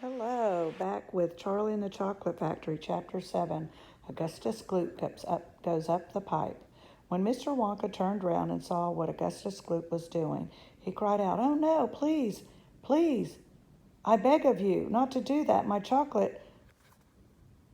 Hello, back with Charlie and the Chocolate Factory, Chapter 7. Augustus Gloop goes up the pipe. When Mr. Wonka turned round and saw what Augustus Gloop was doing, he cried out, "Oh no, please, please, I beg of you not to do that. My chocolate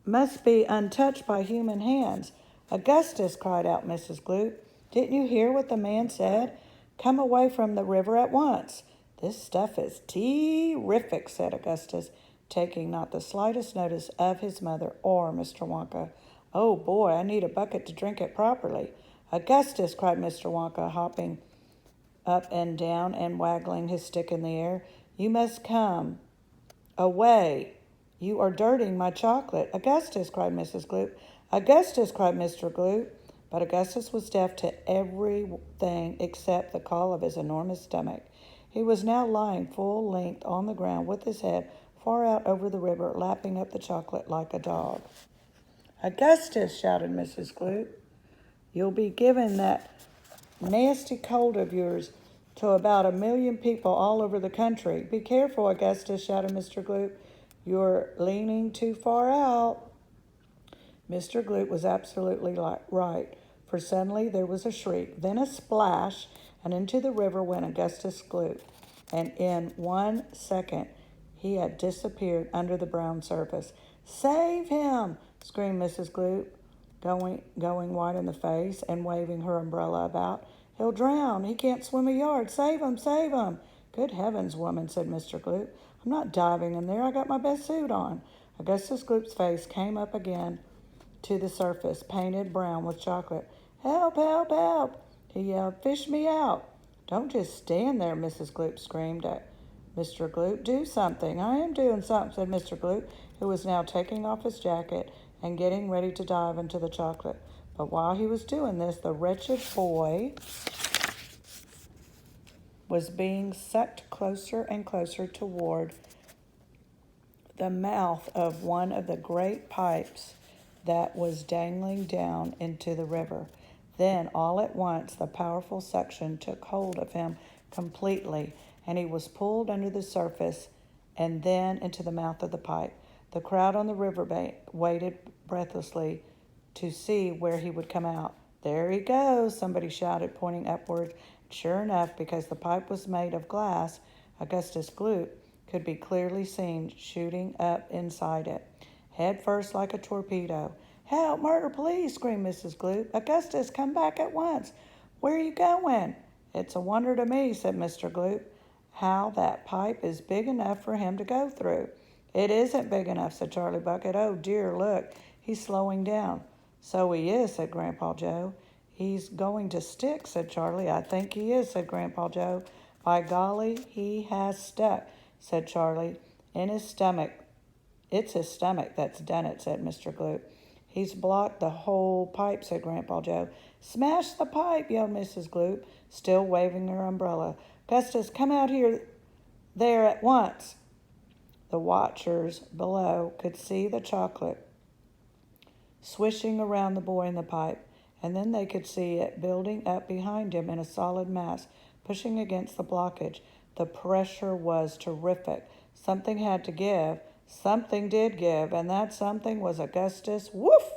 must be untouched by human hands." "Augustus," cried out Mrs. Gloop, "didn't you hear what the man said? Come away from the river at once." "This stuff is terrific," said Augustus, taking not the slightest notice of his mother or Mr. Wonka. "Oh boy, I need a bucket to drink it properly." "Augustus," cried Mr. Wonka, hopping up and down and waggling his stick in the air, "you must come away. You are dirtying my chocolate." "Augustus," cried Mrs. Gloop. "Augustus," cried Mr. Gloop. But Augustus was deaf to everything except the call of his enormous stomach. He was now lying full length on the ground with his head far out over the river, lapping up the chocolate like a dog. "Augustus," shouted Mrs. Gloop, "you'll be giving that nasty cold of yours to about 1,000,000 people all over the country." "Be careful, Augustus," shouted Mr. Gloop. "You're leaning too far out." Mr. Gloop was absolutely right, for suddenly there was a shriek, then a splash, and into the river went Augustus Gloop, and in 1 second he had disappeared under the brown surface. "Save him!" screamed Mrs. Gloop, going white in the face and waving her umbrella about. "He'll drown. He can't swim a yard. Save him! Save him!" "Good heavens, woman," said Mr. Gloop. "I'm not diving in there. I got my best suit on." Augustus Gloop's face came up again to the surface, painted brown with chocolate. "Help, help, help!" he yelled. "Fish me out." "Don't just stand there," Mrs. Gloop screamed at Mr. Gloop. "Do something." "I am doing something," said Mr. Gloop, who was now taking off his jacket and getting ready to dive into the chocolate. But while he was doing this, the wretched boy was being sucked closer and closer toward the mouth of one of the great pipes that was dangling down into the river. Then, all at once, the powerful suction took hold of him completely, and he was pulled under the surface and then into the mouth of the pipe. The crowd on the riverbank waited breathlessly to see where he would come out. "There he goes," somebody shouted, pointing upward. Sure enough, because the pipe was made of glass, Augustus Gloop could be clearly seen shooting up inside it, head first like a torpedo. "Help! Murder! Police!" screamed Mrs. Gloop. "Augustus, come back at once. Where are you going?" "It's a wonder to me," said Mr. Gloop, "how that pipe is big enough for him to go through." "It isn't big enough," said Charlie Bucket. "Oh, dear, look, he's slowing down." "So he is," said Grandpa Joe. "He's going to stick," said Charlie. "I think he is," said Grandpa Joe. "By golly, he has stuck," said Charlie. "In his stomach. It's his stomach that's done it," said Mr. Gloop. "He's blocked the whole pipe," said Grandpa Joe. "Smash the pipe!" yelled Mrs. Gloop, still waving her umbrella. "Augustus, come out there at once." The watchers below could see the chocolate swishing around the boy in the pipe, and then they could see it building up behind him in a solid mass, pushing against the blockage. The pressure was terrific. Something had to give. Something did give, and that something was Augustus. Woof!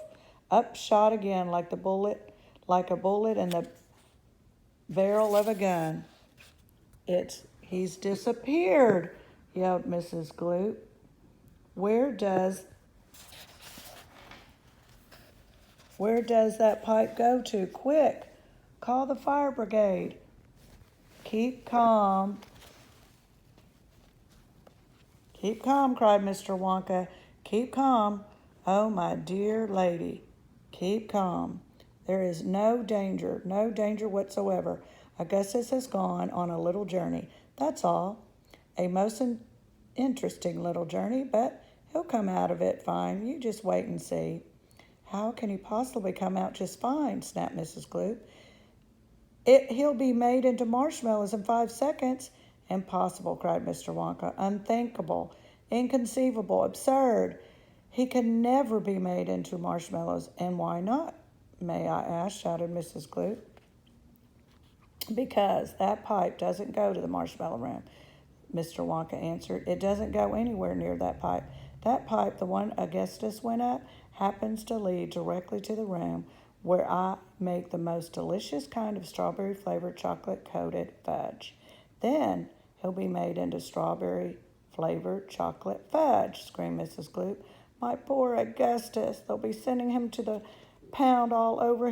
Up shot again like a bullet in the barrel of a gun. He's disappeared," yelled Mrs. Gloop. Where does that pipe go to? Quick! Call the fire brigade." "Keep calm. Keep calm," cried Mr. Wonka. "Keep calm. Oh, my dear lady, keep calm. There is no danger whatsoever. Augustus has gone on a little journey, that's all. A most interesting little journey, but he'll come out of it fine. You just wait and see." "How can he possibly come out just fine?" snapped Mrs. Gloop. He'll be made into marshmallows in 5 seconds. "Impossible," cried Mr. Wonka. "Unthinkable, inconceivable, absurd. He can never be made into marshmallows." "And why not, may I ask?" shouted Mrs. Gloop. "Because that pipe doesn't go to the marshmallow room. Mr. Wonka answered. It doesn't go anywhere near that pipe. That pipe, the one Augustus went up, happens to lead directly to the room where I make the most delicious kind of strawberry-flavored chocolate-coated fudge. Then he'll be made into strawberry-flavored chocolate fudge, screamed Mrs. Gloop. My poor Augustus, they'll be sending him to the pound all over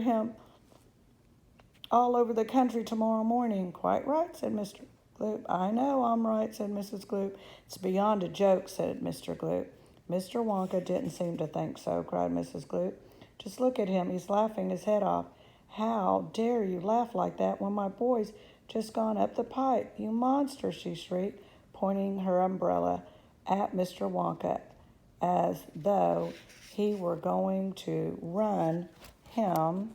the country tomorrow morning. Quite right, said Mr. Gloop. I know I'm right, said Mrs. Gloop. It's beyond a joke, said Mr. Gloop. Mr. Wonka didn't seem to think so, cried Mrs. Gloop. Just look at him. He's laughing his head off. How dare you laugh like that when my boy's just gone up the pipe? You monster, she shrieked, pointing her umbrella at Mr. Wonka as though he were going to run him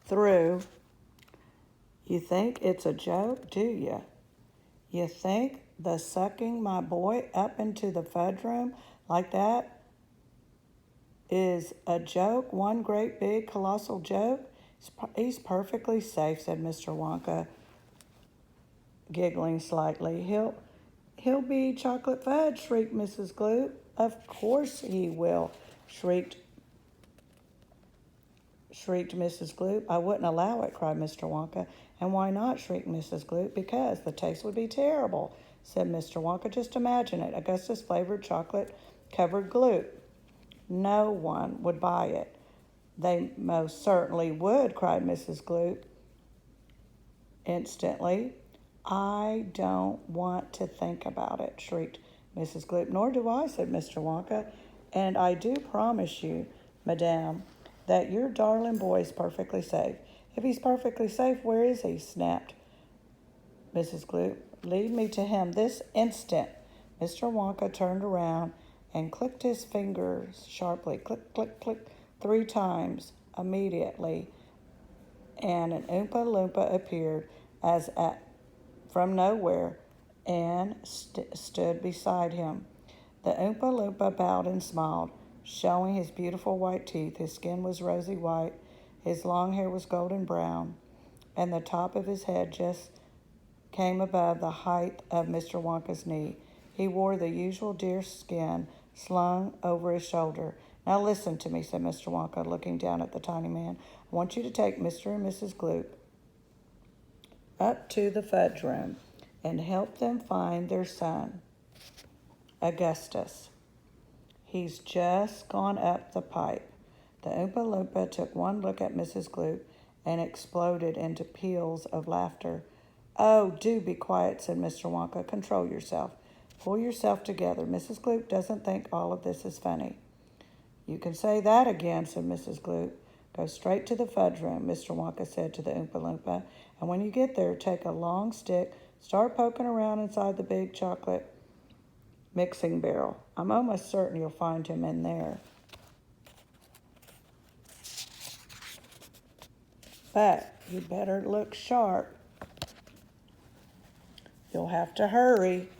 through. You think it's a joke, do you? You think the sucking my boy up into the fudge room like that is a joke, one great big colossal joke? He's perfectly safe, said Mr. Wonka, giggling slightly. He'll be chocolate fudge, shrieked Mrs. Gloop. Of course he will, shrieked Mrs. Gloop. I wouldn't allow it, cried Mr. Wonka. And why not, shrieked Mrs. Gloop. Because the taste would be terrible, said Mr. Wonka. Just imagine it, Augustus-flavored chocolate-covered Gloop. No one would buy it. They most certainly would, cried Mrs. Gloop instantly. I don't want to think about it, shrieked Mrs. Gloop. Nor do I, said Mr. Wonka. And I do promise you, madame, that your darling boy's perfectly safe. If he's perfectly safe, where is he? Snapped Mrs. Gloop. Lead me to him this instant. Mr. Wonka turned around and clicked his fingers sharply. Click, click, click, 3 times. Immediately, and an Oompa Loompa appeared from nowhere and stood beside him. The Oompa Loompa bowed and smiled, showing his beautiful white teeth. His skin was rosy white, his long hair was golden brown, and the top of his head just came above the height of Mr. Wonka's knee. He wore the usual deer skin slung over his shoulder. Now listen to me, said Mr. Wonka, looking down at the tiny man. I want you to take Mr. and Mrs. Gloop up to the fudge room and help them find their son, Augustus. He's just gone up the pipe. The Oompa Loompa took one look at Mrs. Gloop and exploded into peals of laughter. Oh, do be quiet, said Mr. Wonka. Control yourself. Pull yourself together. Mrs. Gloop doesn't think all of this is funny. You can say that again, said Mrs. Gloop. Go straight to the fudge room, Mr. Wonka said to the Oompa Loompa. And when you get there, take a long stick, start poking around inside the big chocolate mixing barrel. I'm almost certain you'll find him in there. But you better look sharp. You'll have to hurry.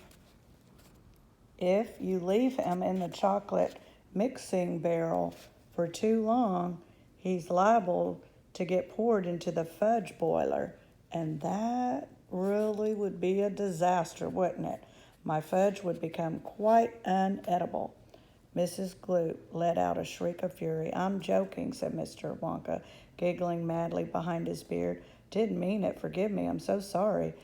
If you leave him in the chocolate mixing barrel for too long, he's liable to get poured into the fudge boiler, and that really would be a disaster, wouldn't it? My fudge would become quite unedible. Mrs. Gloop let out a shriek of fury. I'm joking, said Mr. Wonka, giggling madly behind his beard. Didn't mean it. Forgive me. I'm so sorry.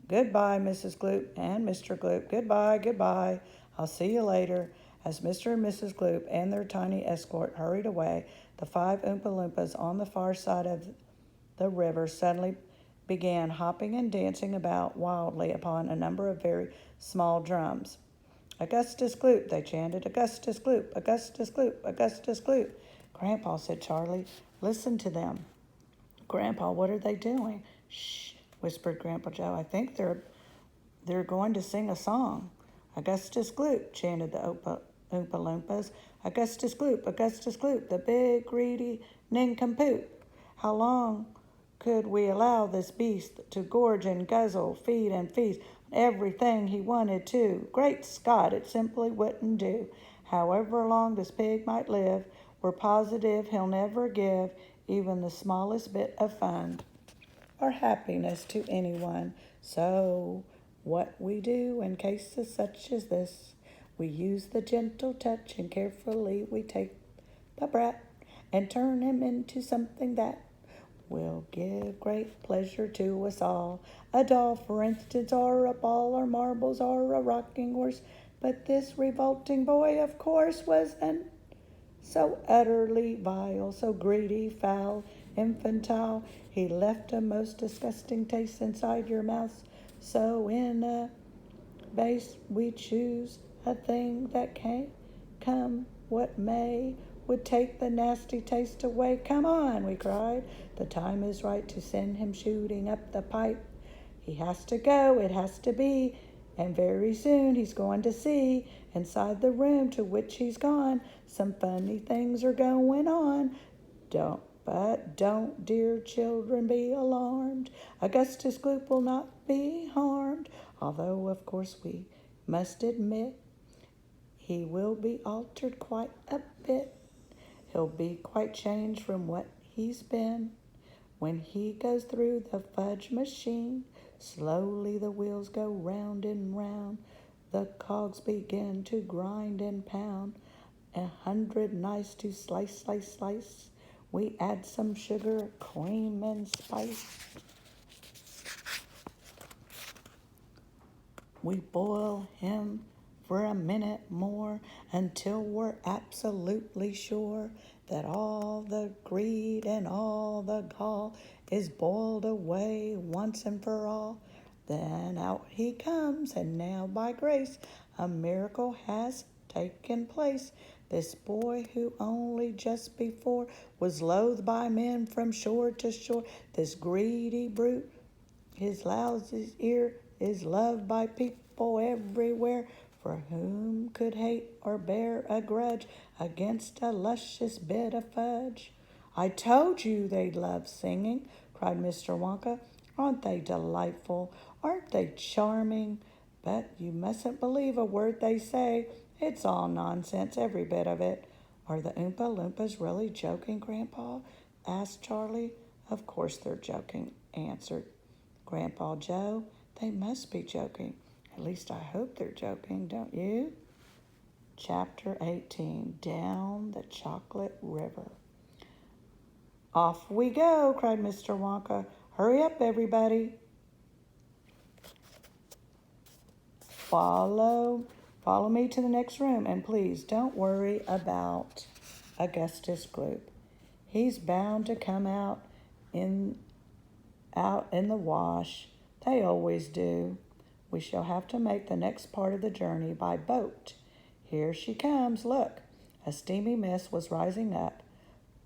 Goodbye, Mrs. Gloop and Mr. Gloop. Goodbye, goodbye. I'll see you later. As Mr. and Mrs. Gloop and their tiny escort hurried away, the 5 Oompa Loompas on the far side of the river suddenly began hopping and dancing about wildly upon a number of very small drums. Augustus Gloop, they chanted. Augustus Gloop, Augustus Gloop, Augustus Gloop. Grandpa, said Charlie, listen to them. Grandpa, what are they doing? Shh, whispered Grandpa Joe. I think they're going to sing a song. Augustus Gloop, chanted the Oompa Loompas. Augustus Gloop, the big, greedy nincompoop. How long could we allow this beast to gorge and guzzle, feed and feast on everything he wanted to? Great Scott, it simply wouldn't do. However long this pig might live, we're positive he'll never give even the smallest bit of fun or happiness to anyone. So, what we do in cases such as this, we use the gentle touch and carefully we take the brat and turn him into something that will give great pleasure to us all. A doll, for instance, or a ball, or marbles, or a rocking horse. But this revolting boy, of course, was an so utterly vile, so greedy, foul, infantile, he left a most disgusting taste inside your mouth. So in a base we choose a thing that can come what may, would take the nasty taste away. Come on, we cried. The time is right to send him shooting up the pipe. He has to go, it has to be, and very soon he's going to see inside the room to which he's gone. Some funny things are going on. Don't, dear children, be alarmed. Augustus Gloop will not be harmed, although, of course, we must admit he will be altered quite a bit. He'll be quite changed from what he's been. When he goes through the fudge machine, slowly the wheels go round and round. The cogs begin to grind and pound. 100 nice to slice. We add some sugar, cream, and spice. We boil him for a minute more until we're absolutely sure that all the greed and all the gall is boiled away once and for all. Then out he comes, and now by grace a miracle has taken place. This boy who only just before was loathed by men from shore to shore, this greedy brute, his lousy ear is loved by people everywhere, for whom could hate or bear a grudge against a luscious bit of fudge? I told you they'd love singing, cried Mr. Wonka. Aren't they delightful? Aren't they charming? But you mustn't believe a word they say. It's all nonsense, every bit of it. Are the Oompa Loompas really joking, Grandpa? Asked Charlie. Of course they're joking, answered Grandpa Joe. They must be joking. At least I hope they're joking, don't you? Chapter 18, Down the Chocolate River. Off we go, cried Mr. Wonka. Hurry up, everybody. Follow me to the next room, and please don't worry about Augustus Gloop. He's bound to come out in the wash. They always do. We shall have to make the next part of the journey by boat. Here she comes, look. A steamy mist was rising up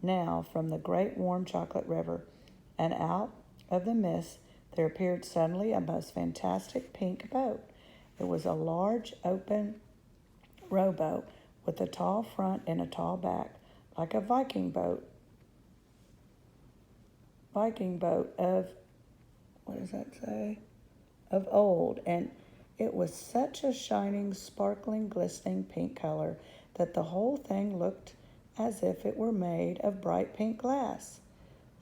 now from the great warm chocolate river, and out of the mist there appeared suddenly a most fantastic pink boat. It was a large open rowboat with a tall front and a tall back, like a Viking boat of, what does that say? Of old, and it was such a shining, sparkling, glistening pink color that the whole thing looked as if it were made of bright pink glass.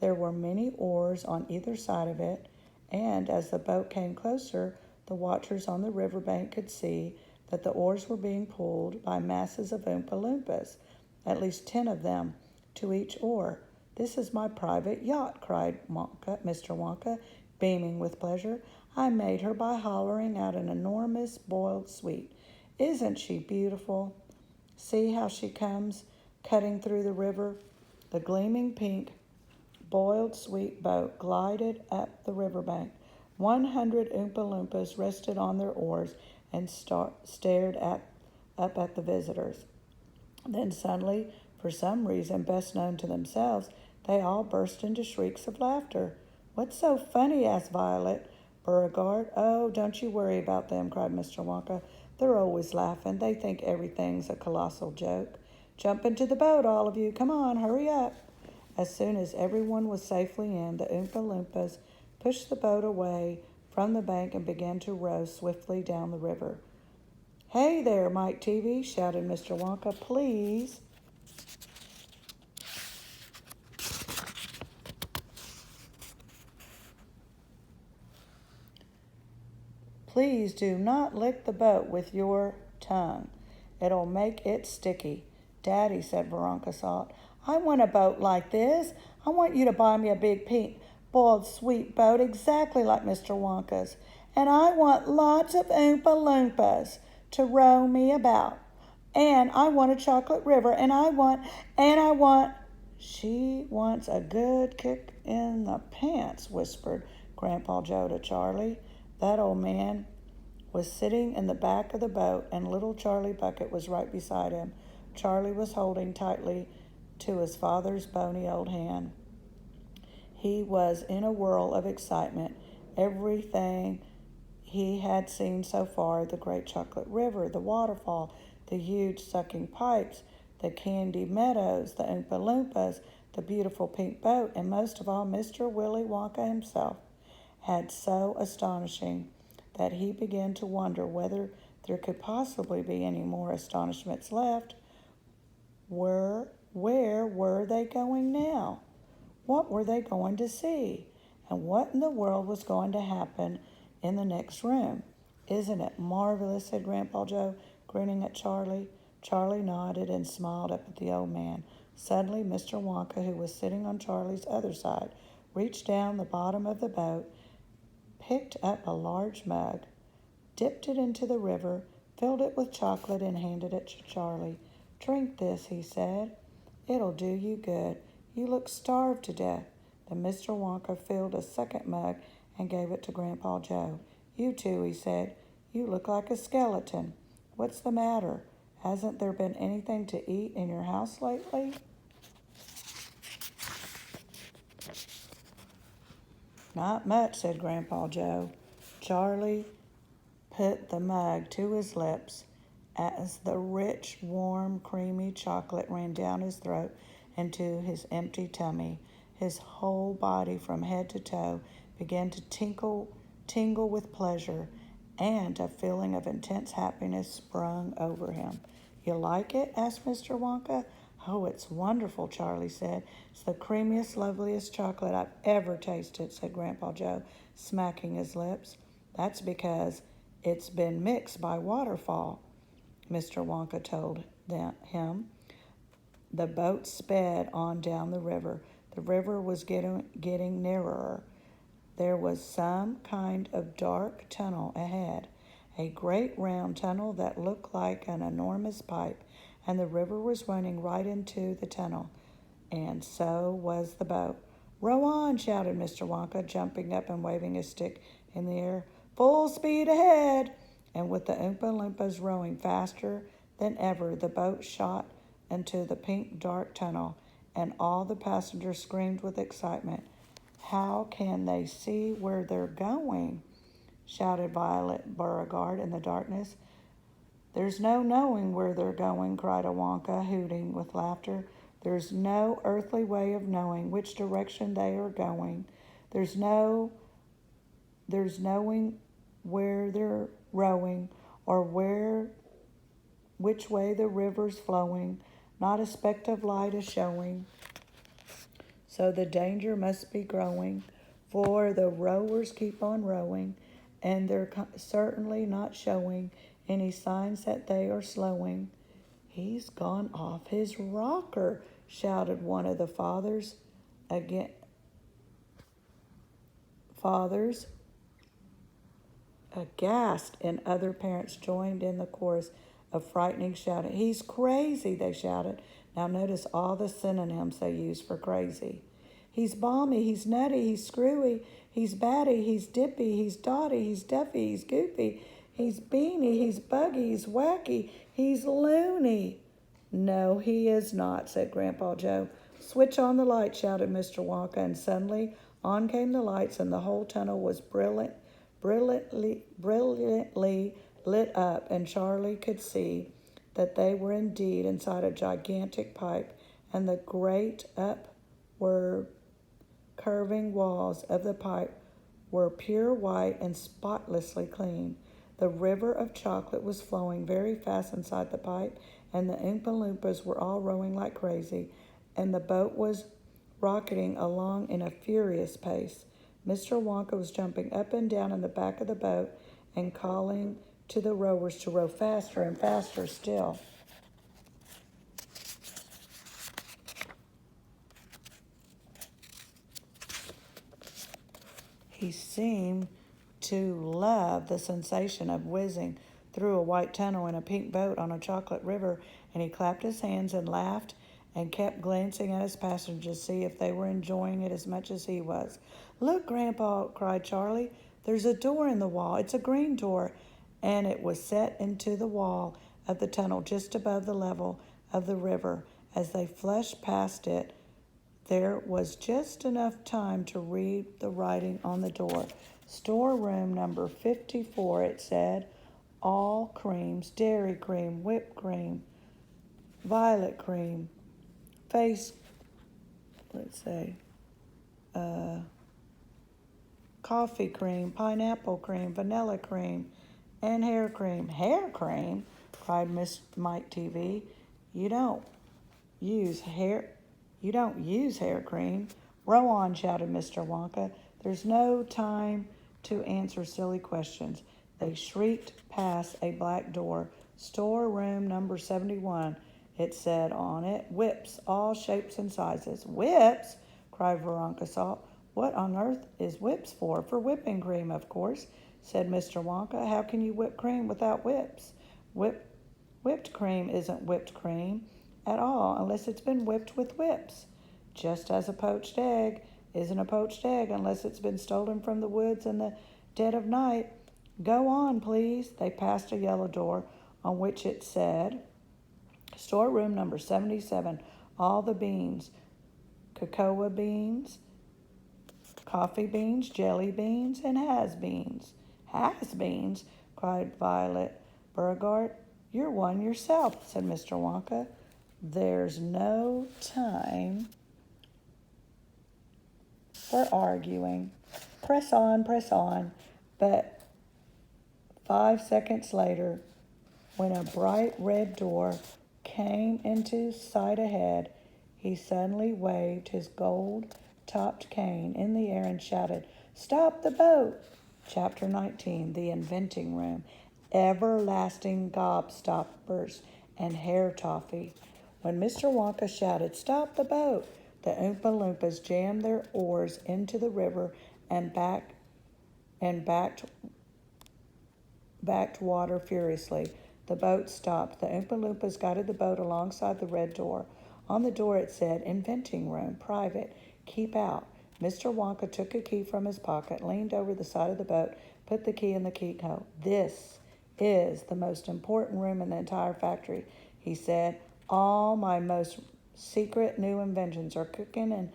There were many oars on either side of it, and as the boat came closer, the watchers on the riverbank could see that the oars were being pulled by masses of Oompa Loompas, at least 10 of them to each oar. This is my private yacht, cried Mr. Wonka, beaming with pleasure. I made her by hollowing out an enormous boiled sweet. Isn't she beautiful? See how she comes, cutting through the river. The gleaming pink boiled sweet boat glided up the riverbank. 100 Oompa Loompas rested on their oars and stared up at the visitors. Then suddenly, for some reason best known to themselves, they all burst into shrieks of laughter. What's so funny? Asked Violet Beauregard. Oh, don't you worry about them, cried Mr. Wonka. They're always laughing. They think everything's a colossal joke. Jump into the boat, all of you. Come on, hurry up. As soon as everyone was safely in, the Oompa Loompas pushed the boat away from the bank and began to row swiftly down the river. Hey there, Mike TV, shouted Mr. Wonka. Please. Please do not lick the boat with your tongue. It'll make it sticky. Daddy, said Veronica Salt, I want a boat like this. I want you to buy me a big pink, boiled sweet boat exactly like Mr. Wonka's. And I want lots of Oompa Loompas to row me about. And I want a chocolate river, and I want. She wants a good kick in the pants, whispered Grandpa Joe to Charlie. That old man was sitting in the back of the boat, and little Charlie Bucket was right beside him. Charlie was holding tightly to his father's bony old hand. He was in a whirl of excitement. Everything he had seen so far, the great chocolate river, the waterfall, the huge sucking pipes, the candy meadows, the Oompa Loompas, the beautiful pink boat, and most of all, Mr. Willy Wonka himself, had so astonishing that he began to wonder whether there could possibly be any more astonishments left. Where were they going now? What were they going to see? And what in the world was going to happen in the next room? Isn't it marvelous, said Grandpa Joe, grinning at Charlie. Charlie nodded and smiled up at the old man. Suddenly, Mr. Wonka, who was sitting on Charlie's other side, reached down the bottom of the boat, picked up a large mug, dipped it into the river, filled it with chocolate, and handed it to Charlie. Drink this, he said. It'll do you good. You look starved to death. Then Mr. Wonka filled a second mug and gave it to Grandpa Joe. You too, he said. You look like a skeleton. What's the matter? Hasn't there been anything to eat in your house lately? Not much, said Grandpa Joe. Charlie put the mug to his lips as the rich, warm, creamy chocolate ran down his throat into his empty tummy. His whole body from head to toe began to tingle with pleasure, and a feeling of intense happiness sprung over him. You like it? Asked Mr. Wonka. Oh, it's wonderful, Charlie said. It's the creamiest, loveliest chocolate I've ever tasted, said Grandpa Joe, smacking his lips. That's because it's been mixed by waterfall, Mr. Wonka told him. The boat sped on down the river. The river was getting nearer. There was some kind of dark tunnel ahead, a great round tunnel that looked like an enormous pipe, and the river was running right into the tunnel, and so was the boat. Row on, shouted Mr. Wonka, jumping up and waving his stick in the air. Full speed ahead! And with the Oompa Loompas rowing faster than ever, the boat shot into the pink dark tunnel, and all the passengers screamed with excitement. How can they see where they're going? Shouted Violet Beauregard in the darkness. There's no knowing where they're going, cried a Wonka, hooting with laughter. There's no earthly way of knowing which direction they are going. There's knowing where they're rowing or which way the river's flowing. Not a speck of light is showing. So the danger must be growing, for the rowers keep on rowing, and they're certainly not showing any signs that they are slowing. He's gone off his rocker, shouted one of the fathers. Fathers, aghast, and other parents joined in the chorus of frightening shouting. He's crazy, they shouted. Now notice all the synonyms they use for crazy. He's balmy, he's nutty, he's screwy, he's batty, he's dippy, he's dotty, he's duffy, he's goofy, he's beany, he's buggy, he's wacky, he's loony. No, he is not, said Grandpa Joe. Switch on the light, shouted Mr. Wonka, and suddenly on came the lights, and the whole tunnel was brilliantly lit up, and Charlie could see that they were indeed inside a gigantic pipe, and the great upward curving walls of the pipe were pure white and spotlessly clean. The river of chocolate was flowing very fast inside the pipe, and the Oompa Loompas were all rowing like crazy, and the boat was rocketing along in a furious pace. Mr. Wonka was jumping up and down in the back of the boat, and calling to the rowers to row faster and faster still. He seemed to love the sensation of whizzing through a white tunnel in a pink boat on a chocolate river, and he clapped his hands and laughed and kept glancing at his passengers to see if they were enjoying it as much as he was. "Look, Grandpa," cried Charlie. "There's a door in the wall. It's a green door." And it was set into the wall of the tunnel just above the level of the river. As they flashed past it, there was just enough time to read the writing on the door. "Storeroom number 54, it said. "All creams, dairy cream, whipped cream, violet cream, face, let's say, coffee cream, pineapple cream, vanilla cream, and hair cream." "Hair cream?" cried Miss Mike TV. You don't use hair You don't use hair cream." "Row on," shouted Mr. Wonka. "There's no time to answer silly questions." They shrieked past a black door. "Storeroom number 71, it said on it. Whips, all shapes and sizes." "Whips?" cried Veronica Salt. "What on earth is whips for?" "For whipping cream, of course," said Mr. Wonka. "How can you whip cream without whips?" Whipped cream isn't whipped cream at all unless it's been whipped with whips. Just as a poached egg isn't a poached egg unless it's been stolen from the woods in the dead of night. "Go on, please." They passed a yellow door on which it said, "Storeroom number 77, all the beans, cocoa beans, coffee beans, jelly beans, and has-beans." "Has-beans?" cried Violet Beauregard. "You're one yourself," said Mr. Wonka. "There's no time for arguing. Press on, press on." But 5 seconds later, when a bright red door came into sight ahead, he suddenly waved his gold-topped cane in the air and shouted, "Stop the boat!" Chapter 19, The Inventing Room. Everlasting gobstoppers and hair toffee. When Mr. Wonka shouted, "Stop the boat!" the Oompa Loompas jammed their oars into the river and backed water furiously. The boat stopped. The Oompa Loompas guided the boat alongside the red door. On the door it said, "Inventing Room, Private, Keep Out." Mr. Wonka took a key from his pocket, leaned over the side of the boat, put the key in the keyhole. "This is the most important room in the entire factory," he said. "All my most secret new inventions are cooking and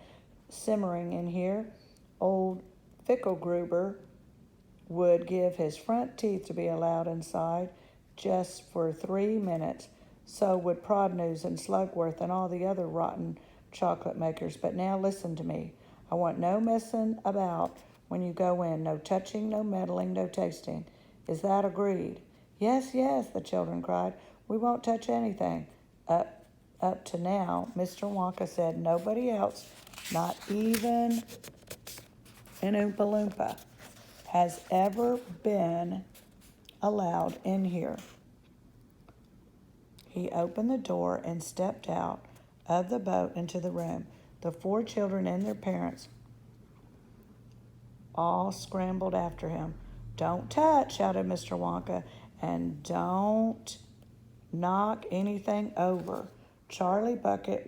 simmering in here. Old Fickelgruber would give his front teeth to be allowed inside just for 3 minutes. So would Prodnews and Slugworth and all the other rotten chocolate makers. But now listen to me. I want no messing about when you go in. No touching, no meddling, no tasting. Is that agreed?" "Yes, yes," the children cried. "We won't touch anything." Up to now, Mr. Wonka said, nobody else, not even an Oompa Loompa, has ever been allowed in here. He opened the door and stepped out of the boat into the room. The 4 children and their parents all scrambled after him. "Don't touch," shouted Mr. Wonka, "and don't knock anything over." Charlie Bucket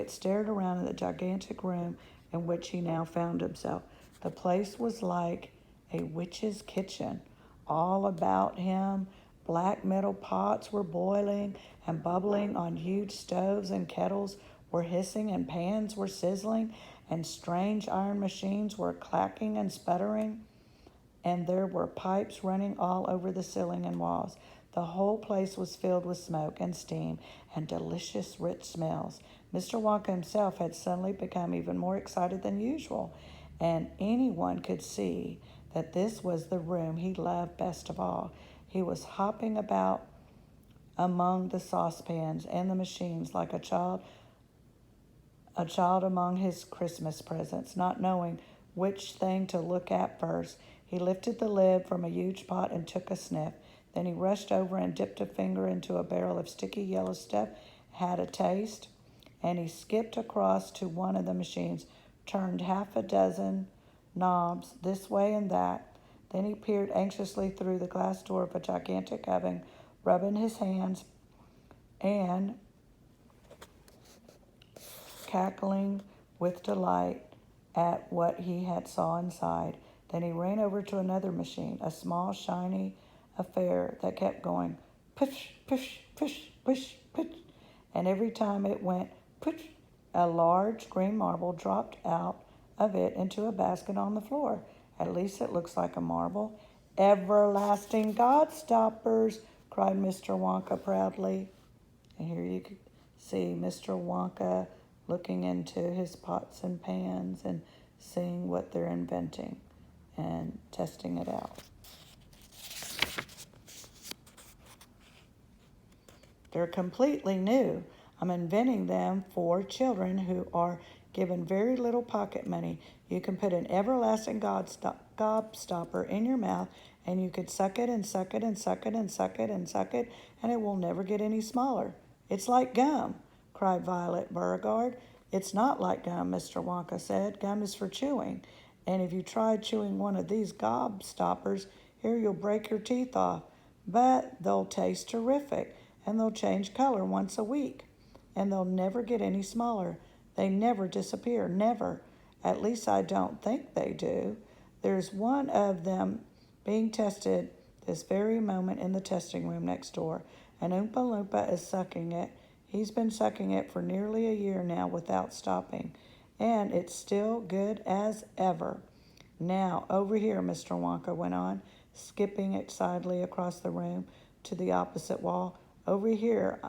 stared around in the gigantic room in which he now found himself. The place was like a witch's kitchen. All about him, black metal pots were boiling and bubbling on huge stoves, and kettles were hissing, and pans were sizzling, and strange iron machines were clacking and sputtering, and there were pipes running all over the ceiling and walls. The whole place was filled with smoke and steam and delicious, rich smells. Mr. Wonka himself had suddenly become even more excited than usual, and anyone could see that this was the room he loved best of all. He was hopping about among the saucepans and the machines like a child among his Christmas presents, not knowing which thing to look at first. He lifted the lid from a huge pot and took a sniff. Then he rushed over and dipped a finger into a barrel of sticky yellow stuff, had a taste, and he skipped across to one of the machines, turned half a dozen knobs this way and that. Then he peered anxiously through the glass door of a gigantic oven, rubbing his hands and cackling with delight at what he had saw inside. Then he ran over to another machine, a small, shiny affair that kept going push, push, push, push, push. And every time it went push, a large green marble dropped out of it into a basket on the floor. At least it looks like a marble. Everlasting Godstoppers, cried Mr. Wonka proudly. And here you can see Mr. Wonka looking into his pots and pans and seeing what they're inventing and testing it out. They're completely new. I'm inventing them for children who are given very little pocket money. You can put an everlasting gobstopper in your mouth and you could suck it and suck it and suck it and suck it and suck it, and it will never get any smaller. It's like gum, cried Violet Beauregard. It's not like gum, Mr. Wonka said. Gum is for chewing. And if you try chewing one of these gobstoppers, here you'll break your teeth off. But they'll taste terrific, and they'll change color once a week. And they'll never get any smaller. They never disappear, never. At least I don't think they do. There's one of them being tested this very moment in the testing room next door, and Oompa Loompa is sucking it. He's been sucking it for nearly a year now without stopping, and it's still good as ever. Now, over here, Mr. Wonka went on, skipping excitedly across the room to the opposite wall. Over here,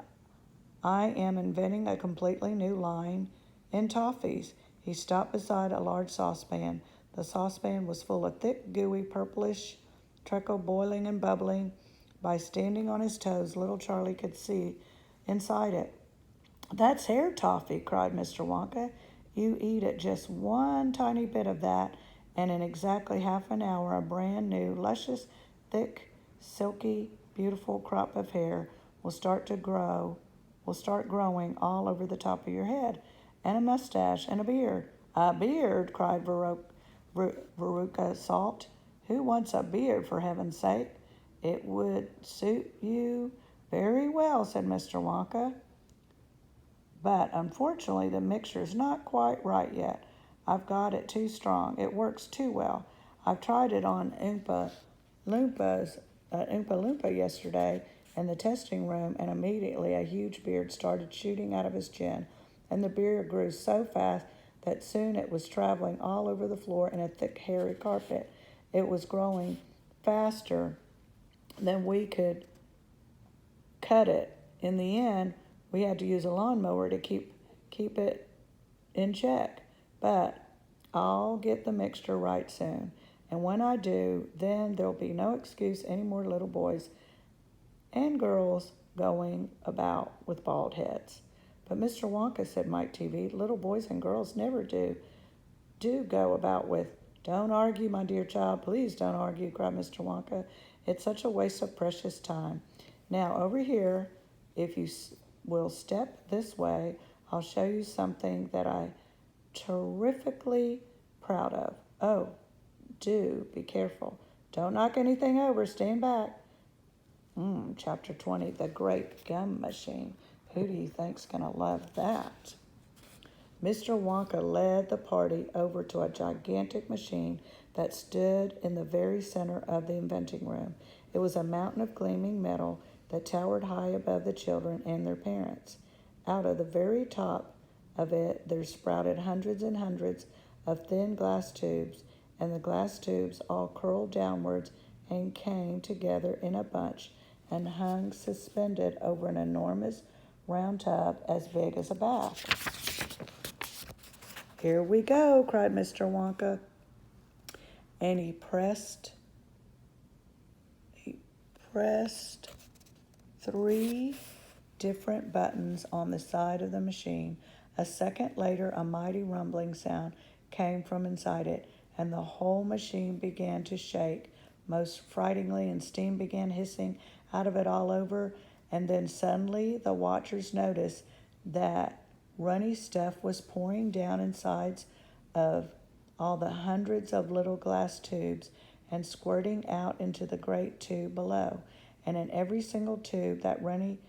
I am inventing a completely new line in toffees. He stopped beside a large saucepan. The saucepan was full of thick, gooey, purplish treacle, boiling and bubbling. By standing on his toes, little Charlie could see inside it. That's hair toffee, cried Mr. Wonka. You eat it just one tiny bit of that, and in exactly half an hour, a brand new, luscious, thick, silky, beautiful crop of hair will start growing all over the top of your head, and a mustache and a beard. A beard, cried Veruca Salt. Who wants a beard, for heaven's sake? It would suit you very well, said Mr. Wonka. But unfortunately, the mixture's not quite right yet. I've got it too strong. It works too well. I've tried it on Oompa Loompa yesterday in the testing room, and immediately a huge beard started shooting out of his chin, and the beard grew so fast that soon it was traveling all over the floor in a thick, hairy carpet. It was growing faster than we could cut it. In the end, we had to use a lawnmower to keep it in check. But I'll get the mixture right soon. And when I do, then there'll be no excuse any more little boys and girls going about with bald heads. But Mr. Wonka, said Mike TV, little boys and girls never do go about with. Don't argue, my dear child. Please don't argue, cried Mr. Wonka. It's such a waste of precious time. Now, over here, if you will step this way, I'll show you something that I'm terrifically proud of. Oh, do be careful. Don't knock anything over. Stand back. Chapter 20, The Great Gum Machine. Who do you think's going to love that? Mr. Wonka led the party over to a gigantic machine that stood in the very center of the inventing room. It was a mountain of gleaming metal that towered high above the children and their parents. Out of the very top of it, there sprouted hundreds and hundreds of thin glass tubes, and the glass tubes all curled downwards and came together in a bunch and hung suspended over an enormous round tub as big as a bath. Here we go, cried Mr. Wonka. And he pressed 3 different buttons on the side of the machine. A second later, a mighty rumbling sound came from inside it. and the whole machine began to shake most frighteningly, and steam began hissing out of it all over. And then suddenly the watchers noticed that runny stuff was pouring down insides of all the hundreds of little glass tubes and squirting out into the great tube below. And in every single tube, that runny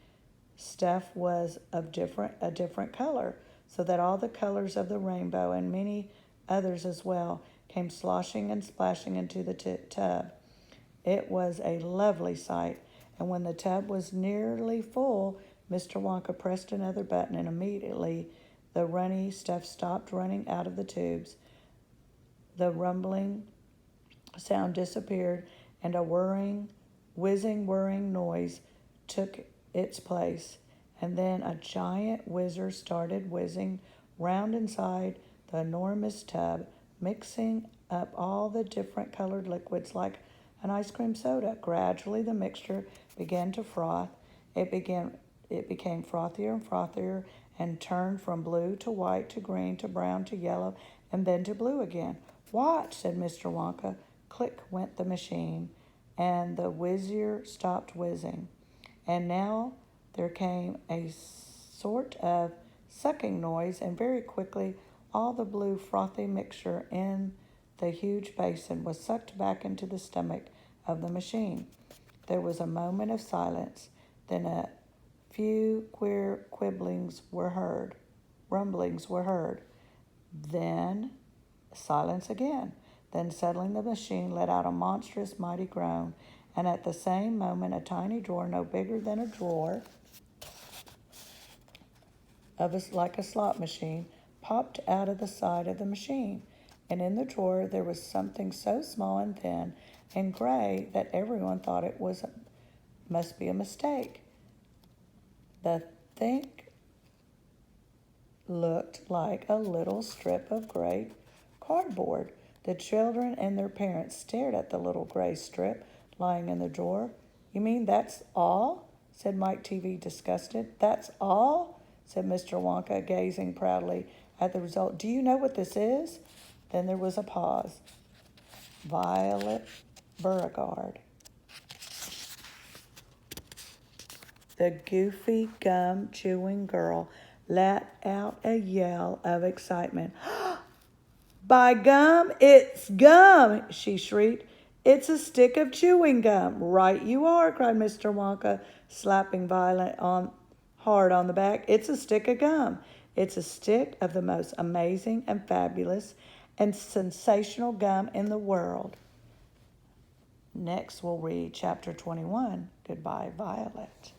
stuff was of a different color, so that all the colors of the rainbow and many others as well came sloshing and splashing into the tub. It was a lovely sight, and when the tub was nearly full, Mr. Wonka pressed another button, and immediately the runny stuff stopped running out of the tubes. The rumbling sound disappeared, and a whirring noise took its place. And then a giant whizzer started whizzing round inside the enormous tub, mixing up all the different colored liquids like an ice cream soda. Gradually, the mixture began to froth. It became frothier and frothier and turned from blue to white to green to brown to yellow and then to blue again. "Watch," said Mr. Wonka. Click went the machine, and the whizzer stopped whizzing. And now there came a sort of sucking noise, and very quickly all the blue frothy mixture in the huge basin was sucked back into the stomach of the machine. There was a moment of silence, then a few queer rumblings were heard. Then silence again. Then suddenly the machine let out a monstrous, mighty groan, and at the same moment a tiny drawer, no bigger than a drawer, like a slot machine, popped out of the side of the machine. And in the drawer there was something so small and thin and gray that everyone thought it must be a mistake. The thing looked like a little strip of gray cardboard. The children and their parents stared at the little gray strip lying in the drawer. "You mean that's all?" said Mike TV, disgusted. "That's all?" said Mr. Wonka, gazing proudly at the result. "Do you know what this is?" Then there was a pause. Violet Beauregarde. The goofy gum chewing girl let out a yell of excitement. "By gum, it's gum!" she shrieked. "It's a stick of chewing gum." "Right you are," cried Mr. Wonka, slapping Violet hard on the back. "It's a stick of gum. It's a stick of the most amazing and fabulous and sensational gum in the world." Next, we'll read Chapter 21, Goodbye, Violet.